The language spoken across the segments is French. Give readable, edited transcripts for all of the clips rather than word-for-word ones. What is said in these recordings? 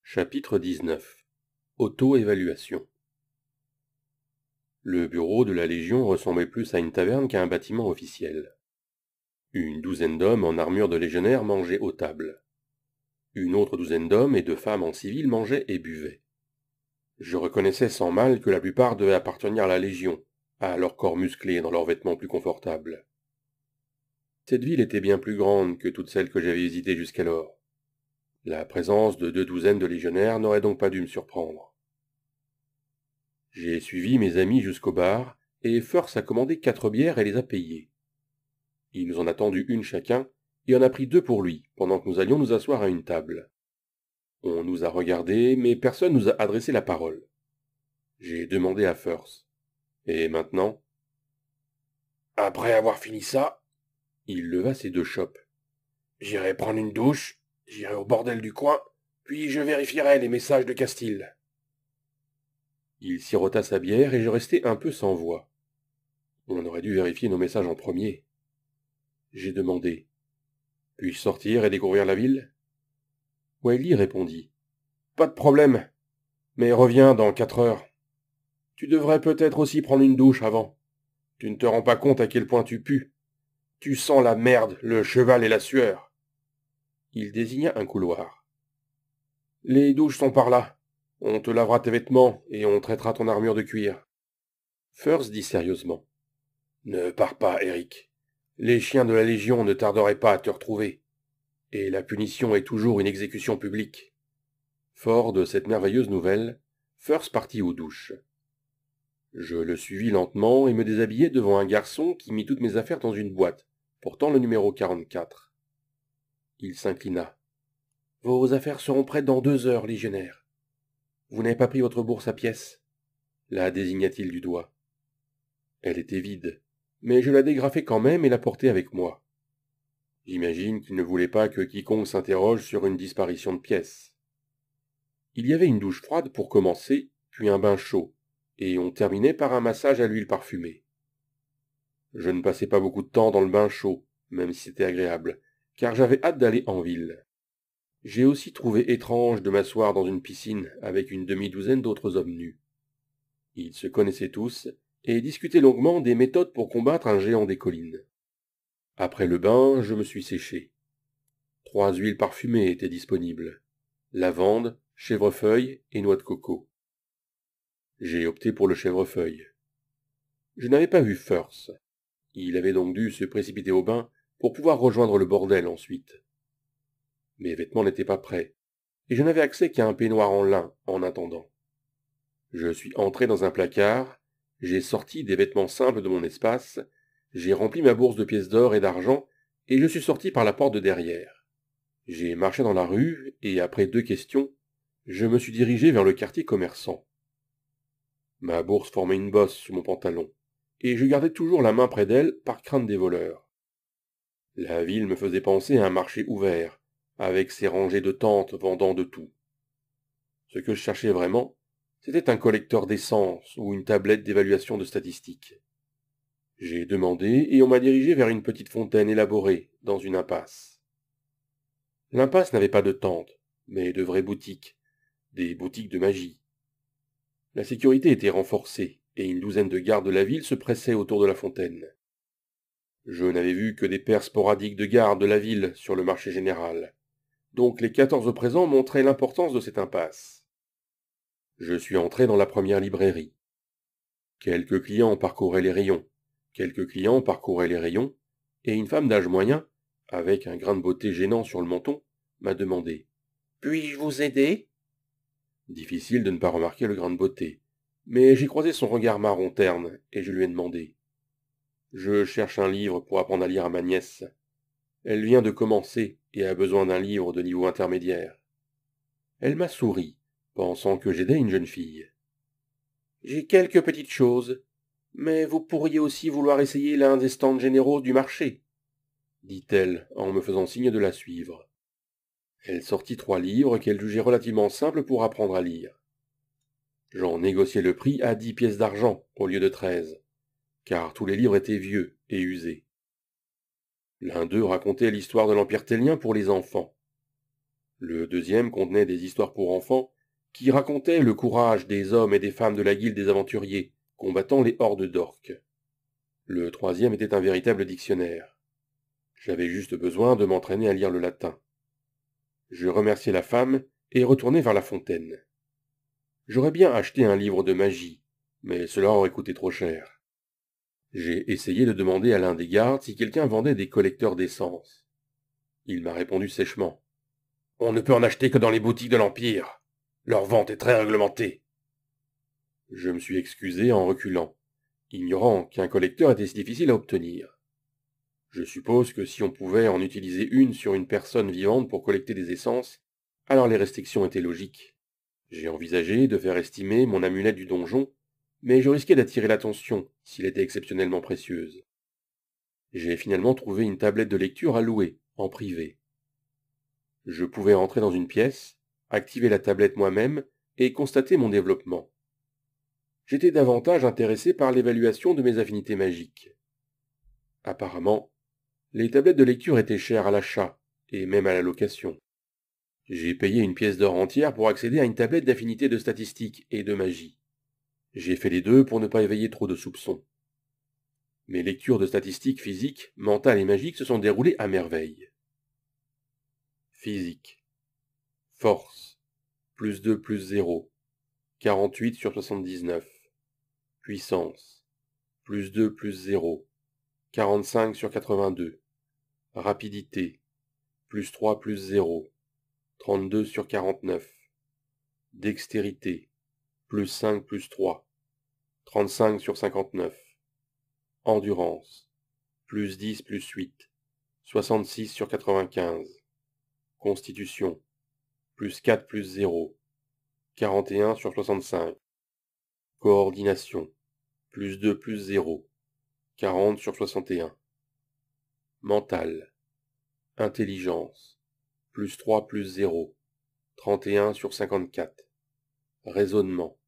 Chapitre 19. Auto-évaluation. Le bureau de la Légion ressemblait plus à une taverne qu'à un bâtiment officiel. Une douzaine d'hommes en armure de légionnaire mangeaient aux tables. Une autre douzaine d'hommes et de femmes en civil mangeaient et buvaient. Je reconnaissais sans mal que la plupart devaient appartenir à la Légion, à leur corps musclé dans leurs vêtements plus confortables. Cette ville était bien plus grande que toutes celles que j'avais visitées jusqu'alors. La présence de 2 douzaines de légionnaires n'aurait donc pas dû me surprendre. J'ai suivi mes amis jusqu'au bar, et Firth a commandé 4 bières et les a payées. Il nous en a tendu une chacun, et en a pris 2 pour lui, pendant que nous allions nous asseoir à une table. On nous a regardés, mais personne nous a adressé la parole. J'ai demandé à Firth. Et maintenant? Après avoir fini ça, il leva ses 2 chopes. J'irai prendre une douche, j'irai au bordel du coin, puis je vérifierai les messages de Castille. Il sirota sa bière et je restai un peu sans voix. On aurait dû vérifier nos messages en premier. J'ai demandé. Puis-je sortir et découvrir la ville? Wiley répondit. Pas de problème, mais reviens dans 4 heures. Tu devrais peut-être aussi prendre une douche avant. Tu ne te rends pas compte à quel point tu pues. Tu sens la merde, le cheval et la sueur. Il désigna un couloir. Les douches sont par là. On te lavera tes vêtements et on traitera ton armure de cuir. Firth dit sérieusement. Ne pars pas, Eric. Les chiens de la Légion ne tarderaient pas à te retrouver. Et la punition est toujours une exécution publique. Fort de cette merveilleuse nouvelle, Firth partit aux douches. Je le suivis lentement et me déshabillai devant un garçon qui mit toutes mes affaires dans une boîte, portant le numéro 44. Il s'inclina. « Vos affaires seront prêtes dans 2 heures, légionnaire. Vous n'avez pas pris votre bourse à pièces ?» La désigna-t-il du doigt. Elle était vide, mais je la dégrafai quand même et la portai avec moi. J'imagine qu'il ne voulait pas que quiconque s'interroge sur une disparition de pièces. Il y avait une douche froide pour commencer, puis un bain chaud, et on terminait par un massage à l'huile parfumée. Je ne passai pas beaucoup de temps dans le bain chaud, même si c'était agréable, car j'avais hâte d'aller en ville. J'ai aussi trouvé étrange de m'asseoir dans une piscine avec une demi-douzaine d'autres hommes nus. Ils se connaissaient tous, et discutaient longuement des méthodes pour combattre un géant des collines. Après le bain, je me suis séché. 3 huiles parfumées étaient disponibles. Lavande, chèvrefeuille et noix de coco. J'ai opté pour le chèvrefeuille. Je n'avais pas vu Firth. Il avait donc dû se précipiter au bain pour pouvoir rejoindre le bordel ensuite. Mes vêtements n'étaient pas prêts, et je n'avais accès qu'à un peignoir en lin en attendant. Je suis entré dans un placard, j'ai sorti des vêtements simples de mon espace, j'ai rempli ma bourse de pièces d'or et d'argent, et je suis sorti par la porte de derrière. J'ai marché dans la rue, et après 2 questions, je me suis dirigé vers le quartier commerçant. Ma bourse formait une bosse sous mon pantalon, et je gardais toujours la main près d'elle par crainte des voleurs. La ville me faisait penser à un marché ouvert, avec ses rangées de tentes vendant de tout. Ce que je cherchais vraiment, c'était un collecteur d'essence ou une tablette d'évaluation de statistiques. J'ai demandé et on m'a dirigé vers une petite fontaine élaborée, dans une impasse. L'impasse n'avait pas de tente, mais de vraies boutiques, des boutiques de magie. La sécurité était renforcée, et une douzaine de gardes de la ville se pressaient autour de la fontaine. Je n'avais vu que des paires sporadiques de gardes de la ville sur le marché général, donc les 14 présents montraient l'importance de cette impasse. Je suis entré dans la première librairie. Quelques clients parcouraient les rayons, et une femme d'âge moyen, avec un grain de beauté gênant sur le menton, m'a demandé « Puis-je vous aider ?» Difficile de ne pas remarquer le grain de beauté, mais j'ai croisé son regard marron terne, et je lui ai demandé « Je cherche un livre pour apprendre à lire à ma nièce. Elle vient de commencer et a besoin d'un livre de niveau intermédiaire. » Elle m'a souri, pensant que j'aidais une jeune fille. « J'ai quelques petites choses, mais vous pourriez aussi vouloir essayer l'un des stands généraux du marché, » dit-elle en me faisant signe de la suivre. Elle sortit 3 livres qu'elle jugeait relativement simples pour apprendre à lire. J'en négociai le prix à 10 pièces d'argent au lieu de 13, car tous les livres étaient vieux et usés. L'un d'eux racontait l'histoire de l'Empire tellien pour les enfants. Le deuxième contenait des histoires pour enfants qui racontaient le courage des hommes et des femmes de la guilde des aventuriers combattant les hordes d'orques. Le troisième était un véritable dictionnaire. J'avais juste besoin de m'entraîner à lire le latin. Je remerciai la femme et retournai vers la fontaine. J'aurais bien acheté un livre de magie, mais cela aurait coûté trop cher. J'ai essayé de demander à l'un des gardes si quelqu'un vendait des collecteurs d'essence. Il m'a répondu sèchement. « On ne peut en acheter que dans les boutiques de l'Empire. Leur vente est très réglementée. » Je me suis excusé en reculant, ignorant qu'un collecteur était si difficile à obtenir. Je suppose que si on pouvait en utiliser une sur une personne vivante pour collecter des essences, alors les restrictions étaient logiques. J'ai envisagé de faire estimer mon amulette du donjon, mais je risquais d'attirer l'attention s'il était exceptionnellement précieuse. J'ai finalement trouvé une tablette de lecture à louer, en privé. Je pouvais entrer dans une pièce, activer la tablette moi-même et constater mon développement. J'étais davantage intéressé par l'évaluation de mes affinités magiques. Apparemment, les tablettes de lecture étaient chères à l'achat, et même à la location. J'ai payé une pièce d'or entière pour accéder à une tablette d'affinité de statistique et de magie. J'ai fait les deux pour ne pas éveiller trop de soupçons. Mes lectures de statistiques physiques, mentales et magiques se sont déroulées à merveille. Physique. Force. Plus 2 plus 0. 48 sur 79. Puissance. Plus 2 plus 0. 45 sur 82. Rapidité. Plus 3 plus 0. 32 sur 49. Dextérité. Plus 5 plus 3. 35 sur 59. Endurance. Plus 10 plus 8. 66 sur 95. Constitution. Plus 4 plus 0. 41 sur 65. Coordination. Plus 2 plus 0. 40 sur 61. Mental. Intelligence. Plus 3 plus 0. 31 sur 54. Raisonnement.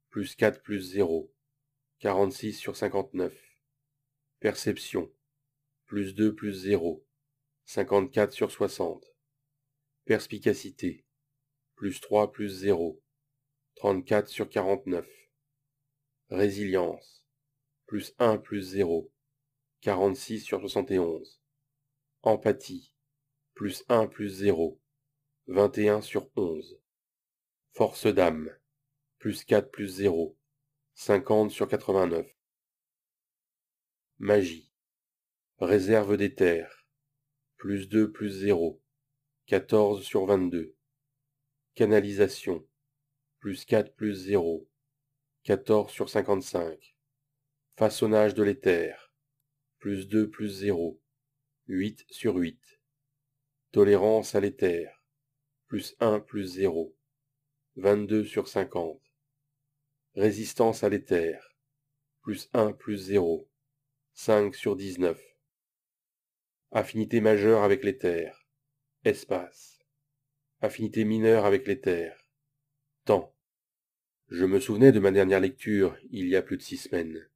Plus 4 plus 0. 46 sur 59. Perception. Plus 2 plus 0. 54 sur 60. Perspicacité. Plus 3 plus 0. 34 sur 49. Résilience. Plus 1 plus 0. 46 sur 71. Empathie. Plus 1 plus 0. 21 sur 11. Force d'âme. Plus 4 plus 0. 50 sur 89. Magie. Réserve d'éther. Plus 2 plus 0. 14 sur 22. Canalisation. Plus 4 plus 0. 14 sur 55. Façonnage de l'éther. Plus 2 plus 0. 8 sur 8. Tolérance à l'éther. Plus 1 plus 0. 22 sur 50. Résistance à l'éther. Plus 1 plus 0. 5 sur 19. Affinité majeure avec l'éther. Espace. Affinité mineure avec l'éther. Temps. Je me souvenais de ma dernière lecture, il y a plus de 6 semaines.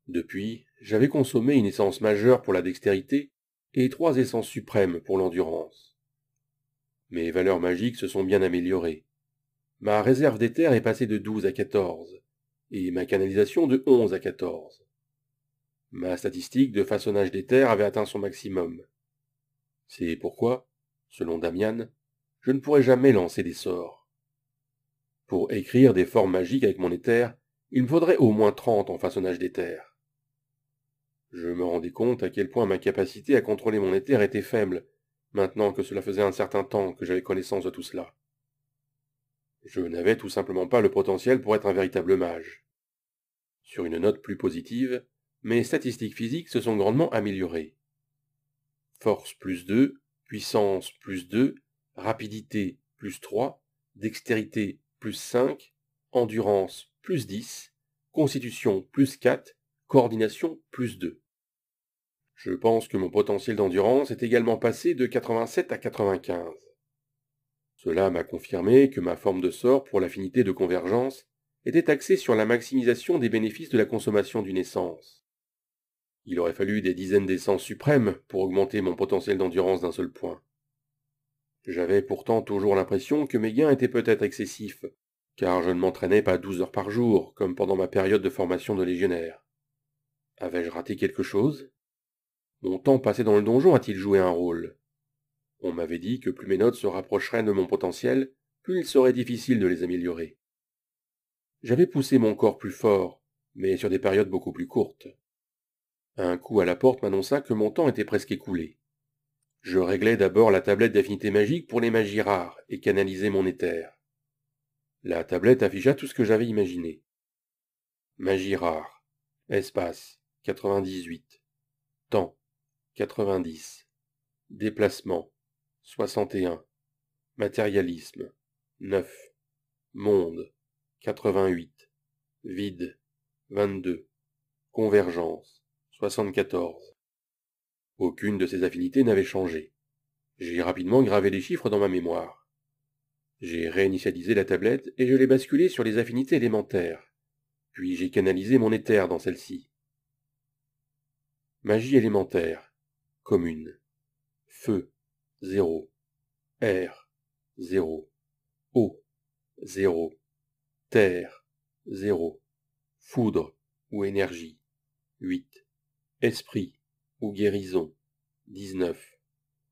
Depuis, j'avais consommé une essence majeure pour la dextérité et 3 essences suprêmes pour l'endurance. Mes valeurs magiques se sont bien améliorées. Ma réserve d'éther est passée de 12 à 14, et ma canalisation de 11 à 14. Ma statistique de façonnage d'éther avait atteint son maximum. C'est pourquoi, selon Damian, je ne pourrais jamais lancer des sorts. Pour écrire des formes magiques avec mon éther, il me faudrait au moins 30 en façonnage d'éther. Je me rendais compte à quel point ma capacité à contrôler mon éther était faible, maintenant que cela faisait un certain temps que j'avais connaissance de tout cela. Je n'avais tout simplement pas le potentiel pour être un véritable mage. Sur une note plus positive, mes statistiques physiques se sont grandement améliorées. Force plus 2, puissance plus 2, rapidité plus 3, dextérité plus 5, endurance plus 10, constitution plus 4, coordination plus 2. Je pense que mon potentiel d'endurance est également passé de 87 à 95. Cela m'a confirmé que ma forme de sort pour l'affinité de convergence était axée sur la maximisation des bénéfices de la consommation d'une essence. Il aurait fallu des dizaines d'essences suprêmes pour augmenter mon potentiel d'endurance d'un seul point. J'avais pourtant toujours l'impression que mes gains étaient peut-être excessifs, car je ne m'entraînais pas 12 heures par jour, comme pendant ma période de formation de légionnaire. Avais-je raté quelque chose? Mon temps passé dans le donjon a-t-il joué un rôle? On m'avait dit que plus mes notes se rapprocheraient de mon potentiel, plus il serait difficile de les améliorer. J'avais poussé mon corps plus fort, mais sur des périodes beaucoup plus courtes. Un coup à la porte m'annonça que mon temps était presque écoulé. Je réglais d'abord la tablette d'affinité magique pour les magies rares et canalisais mon éther. La tablette afficha tout ce que j'avais imaginé. Magie rare. Espace. 98. Temps. 90. Déplacement. 61. Matérialisme. 9. Monde. 88. Vide. 22. Convergence. 74. Aucune de ces affinités n'avait changé. J'ai rapidement gravé les chiffres dans ma mémoire. J'ai réinitialisé la tablette et je l'ai basculée sur les affinités élémentaires. Puis j'ai canalisé mon éther dans celle-ci. Magie élémentaire. Commune. Feu. 0. Air. 0. Eau. 0. Terre. 0. Foudre ou énergie. 8. Esprit ou guérison. 19.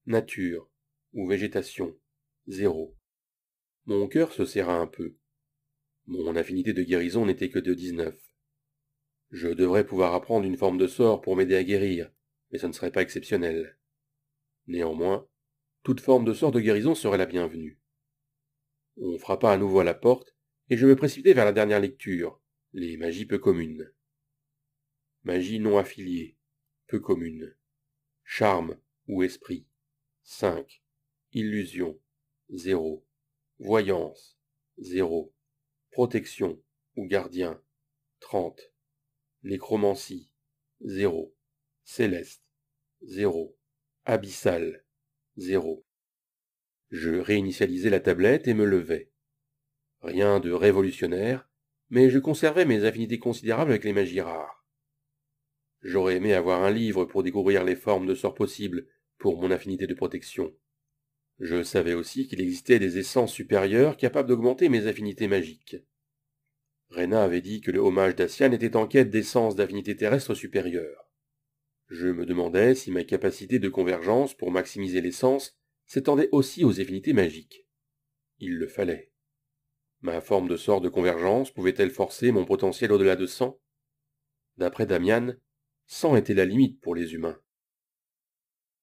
Nature ou végétation. 0. Mon cœur se serra un peu. Mon affinité de guérison n'était que de 19. Je devrais pouvoir apprendre une forme de sort pour m'aider à guérir, mais ce ne serait pas exceptionnel. Néanmoins, toute forme de sort de guérison serait la bienvenue. On frappa à nouveau à la porte, et je me précipitai vers la dernière lecture, les magies peu communes. Magie non affiliée, peu commune. Charme ou esprit, 5. Illusion, 0. Voyance, 0. Protection ou gardien, 30. Nécromancie, 0. Céleste, 0. Abyssal, 0. Je réinitialisai la tablette et me levai. Rien de révolutionnaire, mais je conservais mes affinités considérables avec les magies rares. J'aurais aimé avoir un livre pour découvrir les formes de sorts possibles pour mon affinité de protection. Je savais aussi qu'il existait des essences supérieures capables d'augmenter mes affinités magiques. Rena avait dit que le hommage d'Assian était en quête d'essences d'affinités terrestres supérieures. Je me demandais si ma capacité de convergence pour maximiser l'essence s'étendait aussi aux affinités magiques. Il le fallait. Ma forme de sort de convergence pouvait-elle forcer mon potentiel au-delà de 100? D'après Damian, 100 était la limite pour les humains.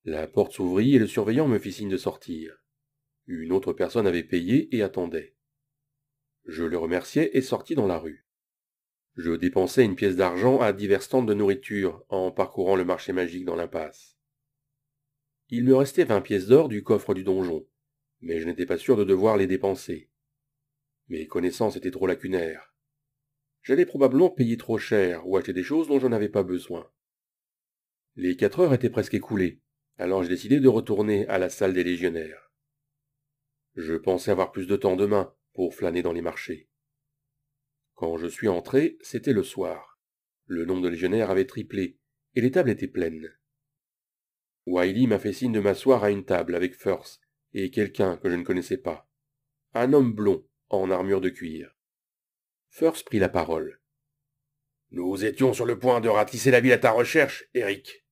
La porte s'ouvrit et le surveillant me fit signe de sortir. Une autre personne avait payé et attendait. Je le remerciai et sortis dans la rue. Je dépensai une pièce d'argent à divers stands de nourriture en parcourant le marché magique dans l'impasse. Il me restait 20 pièces d'or du coffre du donjon, mais je n'étais pas sûr de devoir les dépenser. Mes connaissances étaient trop lacunaires. J'allais probablement payer trop cher ou acheter des choses dont je n'avais pas besoin. Les 4 heures étaient presque écoulées, alors j'ai décidé de retourner à la salle des légionnaires. Je pensais avoir plus de temps demain pour flâner dans les marchés. Quand je suis entré, c'était le soir. Le nombre de légionnaires avait triplé, et les tables étaient pleines. Wiley m'a fait signe de m'asseoir à une table avec Firth et quelqu'un que je ne connaissais pas. Un homme blond, en armure de cuir. Firth prit la parole. « Nous étions sur le point de ratisser la ville à ta recherche, Eric.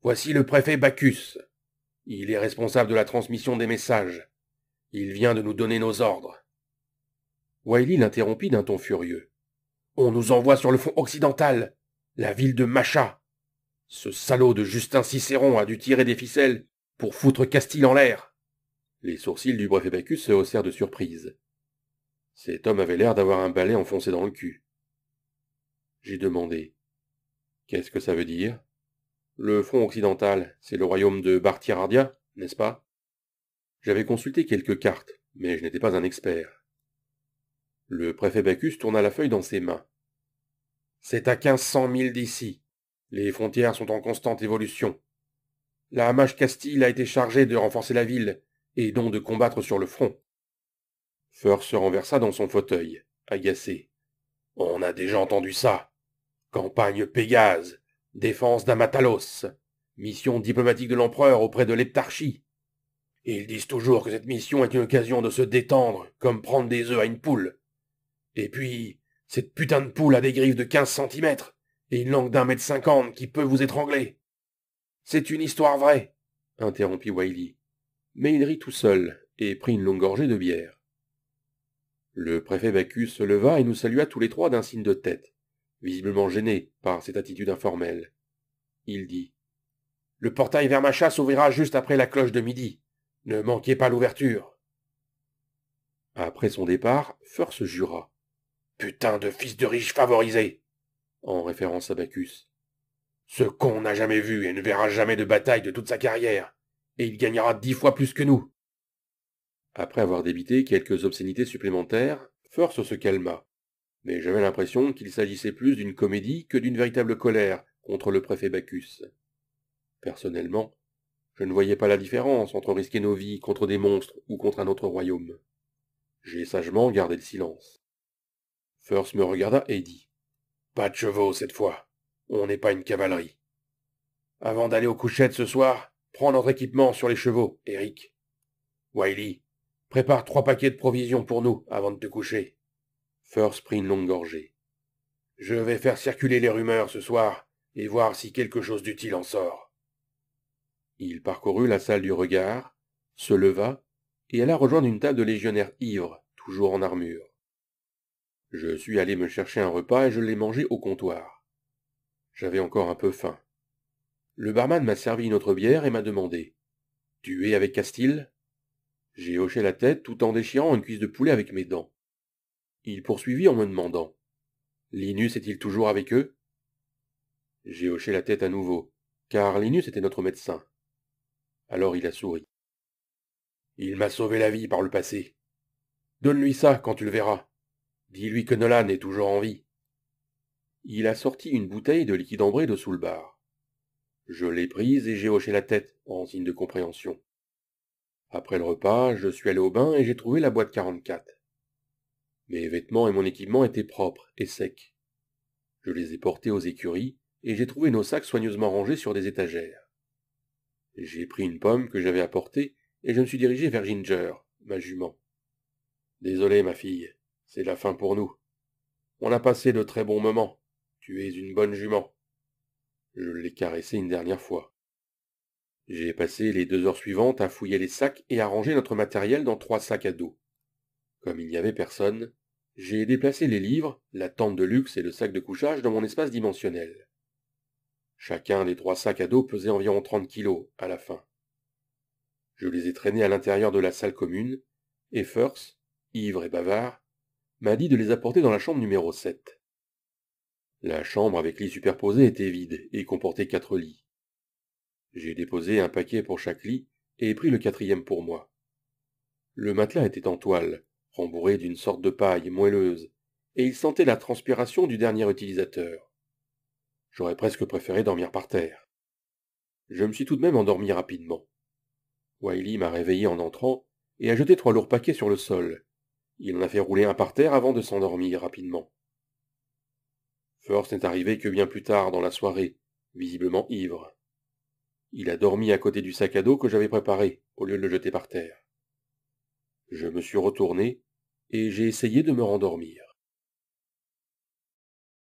Voici le préfet Bacchus. Il est responsable de la transmission des messages. Il vient de nous donner nos ordres. » Wiley l'interrompit d'un ton furieux. « On nous envoie sur le front occidental, la ville de Macha. Ce salaud de Justin Cicéron a dû tirer des ficelles pour foutre Castille en l'air. » Les sourcils du préfet Bacchus se haussèrent de surprise. Cet homme avait l'air d'avoir un balai enfoncé dans le cul. J'ai demandé. « Qu'est-ce que ça veut dire ? Le front occidental, c'est le royaume de Bartirardia, n'est-ce pas ? » J'avais consulté quelques cartes, mais je n'étais pas un expert. Le préfet Bacchus tourna la feuille dans ses mains. « C'est à 1500 milles d'ici. Les frontières sont en constante évolution. La mage Castille a été chargée de renforcer la ville, et donc de combattre sur le front. » Firth se renversa dans son fauteuil, agacé. « On a déjà entendu ça. Campagne Pégase, défense d'Amatalos, mission diplomatique de l'empereur auprès de l'Heptarchie. Ils disent toujours que cette mission est une occasion de se détendre, comme prendre des œufs à une poule. Et puis, cette putain de poule a des griffes de 15 centimètres et une langue d'1,50 m qui peut vous étrangler. C'est une histoire vraie, interrompit Wiley. Mais il rit tout seul et prit une longue gorgée de bière. Le préfet Bacchus se leva et nous salua tous les trois d'un signe de tête, visiblement gêné par cette attitude informelle. Il dit « Le portail vers Macha s'ouvrira juste après la cloche de midi. Ne manquez pas l'ouverture. » Après son départ, Firth jura. « Putain de fils de riche favorisé !» en référence à Bacchus. « Ce con n'a jamais vu et ne verra jamais de bataille de toute sa carrière, et il gagnera 10 fois plus que nous. » Après avoir débité quelques obscénités supplémentaires, Firth se calma, mais j'avais l'impression qu'il s'agissait plus d'une comédie que d'une véritable colère contre le préfet Bacchus. Personnellement, je ne voyais pas la différence entre risquer nos vies contre des monstres ou contre un autre royaume. J'ai sagement gardé le silence. Firth me regarda et dit « Pas de chevaux cette fois, on n'est pas une cavalerie. Avant d'aller aux couchettes ce soir, prends notre équipement sur les chevaux, Eric. Wiley, prépare 3 paquets de provisions pour nous avant de te coucher. » Firth prit une longue gorgée. « Je vais faire circuler les rumeurs ce soir et voir si quelque chose d'utile en sort. » Il parcourut la salle du regard, se leva et alla rejoindre une table de légionnaires ivres, toujours en armure. Je suis allé me chercher un repas et je l'ai mangé au comptoir. J'avais encore un peu faim. Le barman m'a servi une autre bière et m'a demandé « Tu es avec Castille ?» J'ai hoché la tête tout en déchirant une cuisse de poulet avec mes dents. Il poursuivit en me demandant « Linus est-il toujours avec eux ?» J'ai hoché la tête à nouveau, car Linus était notre médecin. Alors il a souri. « Il m'a sauvé la vie par le passé. Donne-lui ça quand tu le verras. Dis-lui que Nolan est toujours en vie. » Il a sorti une bouteille de liquide ambré de sous le bar. Je l'ai prise et j'ai hoché la tête en signe de compréhension. Après le repas, je suis allé au bain et j'ai trouvé la boîte 44. Mes vêtements et mon équipement étaient propres et secs. Je les ai portés aux écuries et j'ai trouvé nos sacs soigneusement rangés sur des étagères. J'ai pris une pomme que j'avais apportée et je me suis dirigé vers Ginger, ma jument. « Désolé, ma fille, c'est la fin pour nous. On a passé de très bons moments. Tu es une bonne jument. » Je l'ai caressée une dernière fois. J'ai passé les 2 heures suivantes à fouiller les sacs et à ranger notre matériel dans 3 sacs à dos. Comme il n'y avait personne, j'ai déplacé les livres, la tente de luxe et le sac de couchage dans mon espace dimensionnel. Chacun des 3 sacs à dos pesait environ 30 kilos à la fin. Je les ai traînés à l'intérieur de la salle commune, et Firth, ivre et bavard, m'a dit de les apporter dans la chambre numéro 7. La chambre avec lits superposés était vide et comportait 4 lits. J'ai déposé un paquet pour chaque lit et pris le 4e pour moi. Le matelas était en toile, rembourré d'une sorte de paille moelleuse, et il sentait la transpiration du dernier utilisateur. J'aurais presque préféré dormir par terre. Je me suis tout de même endormi rapidement. Wiley m'a réveillé en entrant et a jeté 3 lourds paquets sur le sol. Il en a fait rouler un par terre avant de s'endormir rapidement. Firth n'est arrivé que bien plus tard dans la soirée, visiblement ivre. Il a dormi à côté du sac à dos que j'avais préparé, au lieu de le jeter par terre. Je me suis retourné, et j'ai essayé de me rendormir.